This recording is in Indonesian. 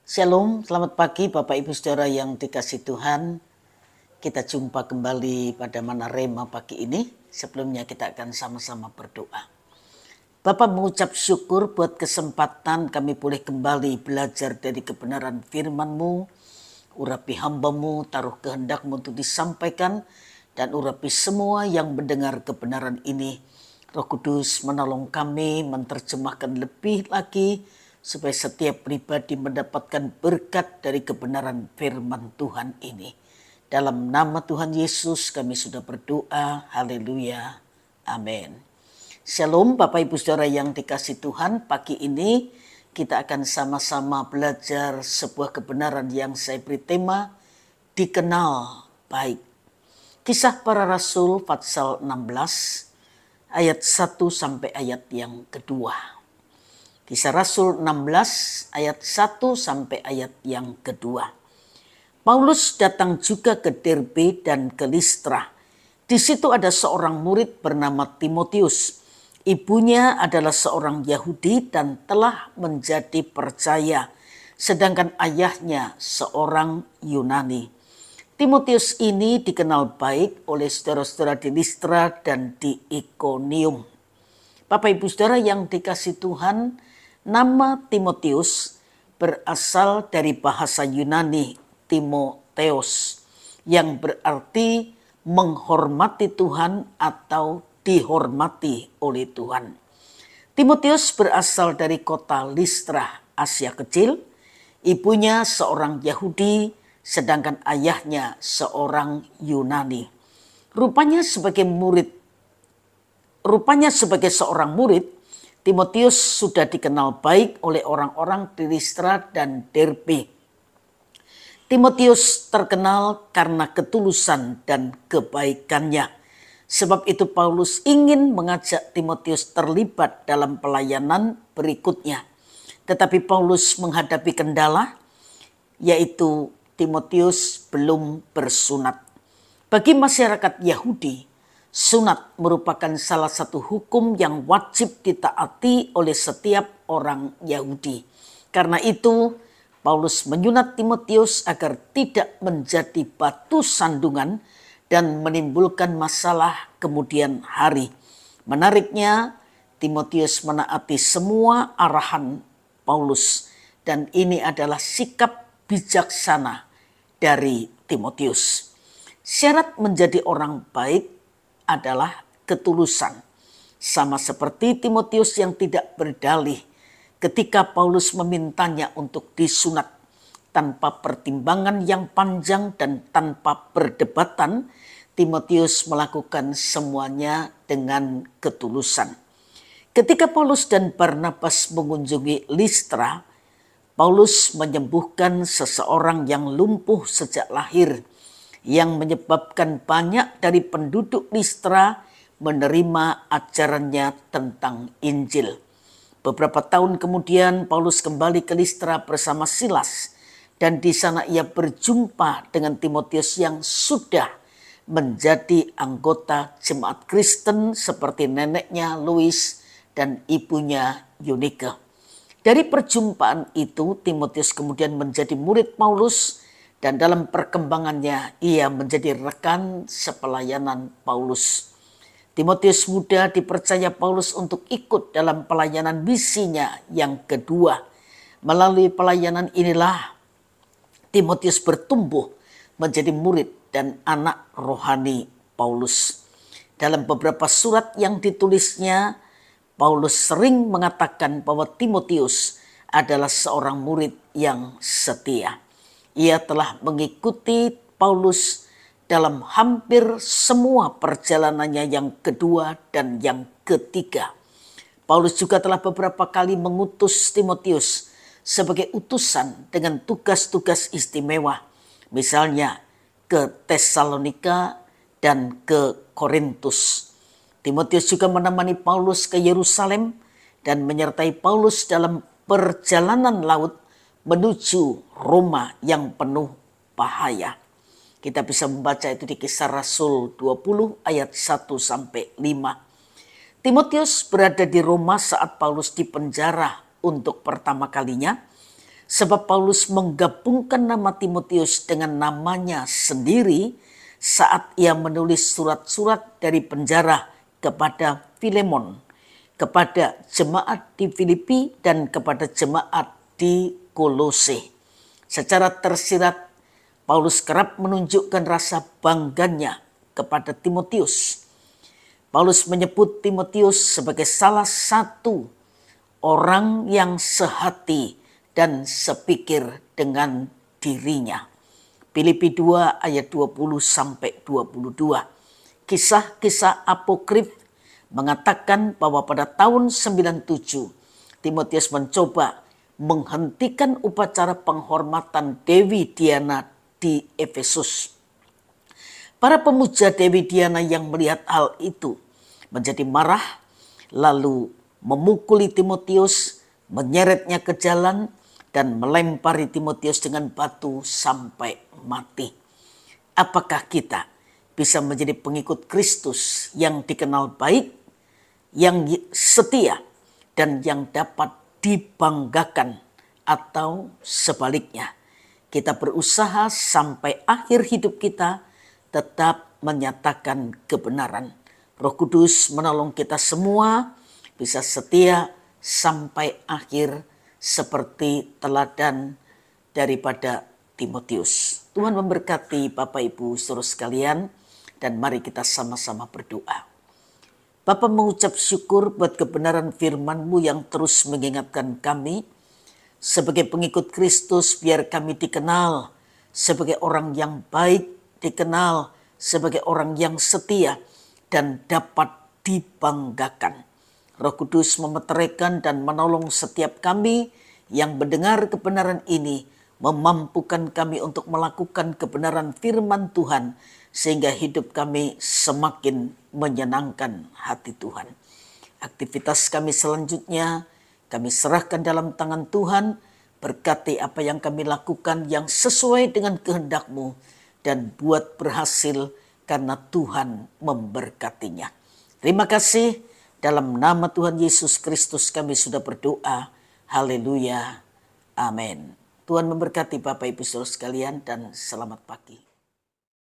Shalom, selamat pagi Bapak Ibu Saudara yang dikasih Tuhan. Kita jumpa kembali pada Mana Rema pagi ini. Sebelumnya kita akan sama-sama berdoa. Bapak mengucap syukur buat kesempatan kami boleh kembali belajar dari kebenaran firman-Mu. Urapi hamba-Mu, taruh kehendak-Mu untuk disampaikan. Dan urapi semua yang mendengar kebenaran ini. Roh Kudus menolong kami menerjemahkan lebih lagi supaya setiap pribadi mendapatkan berkat dari kebenaran firman Tuhan ini. Dalam nama Tuhan Yesus kami sudah berdoa. Haleluya. Amin. Shalom Bapak Ibu Saudara yang dikasih Tuhan. Pagi ini kita akan sama-sama belajar sebuah kebenaran yang saya beri tema dikenal baik. Kisah Para Rasul pasal 16 ayat 1 sampai ayat yang kedua. Kisah Rasul 16 ayat 1 sampai ayat yang kedua. Paulus datang juga ke Derbe dan ke Listra. Di situ ada seorang murid bernama Timotius. Ibunya adalah seorang Yahudi dan telah menjadi percaya, sedangkan ayahnya seorang Yunani. Timotius ini dikenal baik oleh saudara-saudara di Listra dan di Ikonium. Bapak Ibu Saudara yang dikasih Tuhan, nama Timotius berasal dari bahasa Yunani Timotheos yang berarti menghormati Tuhan atau dihormati oleh Tuhan. Timotius berasal dari kota Listra, Asia Kecil. Ibunya seorang Yahudi, sedangkan ayahnya seorang Yunani. Rupanya sebagai seorang murid, Timotius sudah dikenal baik oleh orang-orang di Listra dan Derbe. Timotius terkenal karena ketulusan dan kebaikannya. Sebab itu Paulus ingin mengajak Timotius terlibat dalam pelayanan berikutnya. Tetapi Paulus menghadapi kendala, yaitu Timotius belum bersunat. Bagi masyarakat Yahudi, sunat merupakan salah satu hukum yang wajib ditaati oleh setiap orang Yahudi. Karena itu, Paulus menyunat Timotius agar tidak menjadi batu sandungan dan menimbulkan masalah kemudian hari. Menariknya, Timotius menaati semua arahan Paulus, dan ini adalah sikap bijaksana dari Timotius. Syarat menjadi orang baik adalah ketulusan. Sama seperti Timotius yang tidak berdalih ketika Paulus memintanya untuk disunat. Tanpa pertimbangan yang panjang dan tanpa perdebatan, Timotius melakukan semuanya dengan ketulusan. Ketika Paulus dan Barnabas mengunjungi Listra, Paulus menyembuhkan seseorang yang lumpuh sejak lahir, yang menyebabkan banyak dari penduduk Listra menerima ajarannya tentang Injil. Beberapa tahun kemudian Paulus kembali ke Listra bersama Silas, dan di sana ia berjumpa dengan Timotius yang sudah menjadi anggota jemaat Kristen seperti neneknya Lois dan ibunya Eunike. Dari perjumpaan itu Timotius kemudian menjadi murid Paulus, dan dalam perkembangannya ia menjadi rekan sepelayanan Paulus. Timotius muda dipercaya Paulus untuk ikut dalam pelayanan misinya yang kedua. Melalui pelayanan inilah Timotius bertumbuh menjadi murid dan anak rohani Paulus. Dalam beberapa surat yang ditulisnya, Paulus sering mengatakan bahwa Timotius adalah seorang murid yang setia. Ia telah mengikuti Paulus dalam hampir semua perjalanannya yang kedua dan yang ketiga. Paulus juga telah beberapa kali mengutus Timotius sebagai utusan dengan tugas-tugas istimewa. Misalnya ke Tesalonika dan ke Korintus. Timotius juga menemani Paulus ke Yerusalem dan menyertai Paulus dalam perjalanan laut menuju Roma yang penuh bahaya. Kita bisa membaca itu di Kisah Rasul 20 ayat 1 sampai 5. Timotius berada di Roma saat Paulus dipenjara untuk pertama kalinya. Sebab Paulus menggabungkan nama Timotius dengan namanya sendiri saat ia menulis surat-surat dari penjara kepada Filemon, kepada jemaat di Filipi, dan kepada jemaat di Kolose. Secara tersirat, Paulus kerap menunjukkan rasa bangganya kepada Timotius. Paulus menyebut Timotius sebagai salah satu orang yang sehati dan sepikir dengan dirinya. Filipi 2 ayat 20 sampai 22. Kisah-kisah apokrif mengatakan bahwa pada tahun 97 Timotius mencoba menghentikan upacara penghormatan Dewi Diana di Efesus. Para pemuja Dewi Diana yang melihat hal itu menjadi marah, lalu memukuli Timotius, menyeretnya ke jalan, dan melempari Timotius dengan batu sampai mati. Apakah kita bisa menjadi pengikut Kristus yang dikenal baik, yang setia, dan yang dapat dibanggakan, atau sebaliknya kita berusaha sampai akhir hidup kita tetap menyatakan kebenaran? Roh Kudus menolong kita semua bisa setia sampai akhir seperti teladan daripada Timotius. Tuhan memberkati Bapak Ibu saudara sekalian, dan mari kita sama-sama berdoa. Bapa, mengucap syukur buat kebenaran firman-Mu yang terus mengingatkan kami sebagai pengikut Kristus, biar kami dikenal sebagai orang yang baik, dikenal sebagai orang yang setia, dan dapat dibanggakan. Roh Kudus memeteraikan dan menolong setiap kami yang mendengar kebenaran ini, memampukan kami untuk melakukan kebenaran firman Tuhan, sehingga hidup kami semakin menyenangkan hati Tuhan. Aktivitas kami selanjutnya kami serahkan dalam tangan Tuhan. Berkati apa yang kami lakukan yang sesuai dengan kehendak-Mu, dan buat berhasil karena Tuhan memberkatinya. Terima kasih. Dalam nama Tuhan Yesus Kristus kami sudah berdoa. Haleluya. Amin. Tuhan memberkati Bapak Ibu saudara sekalian, dan selamat pagi.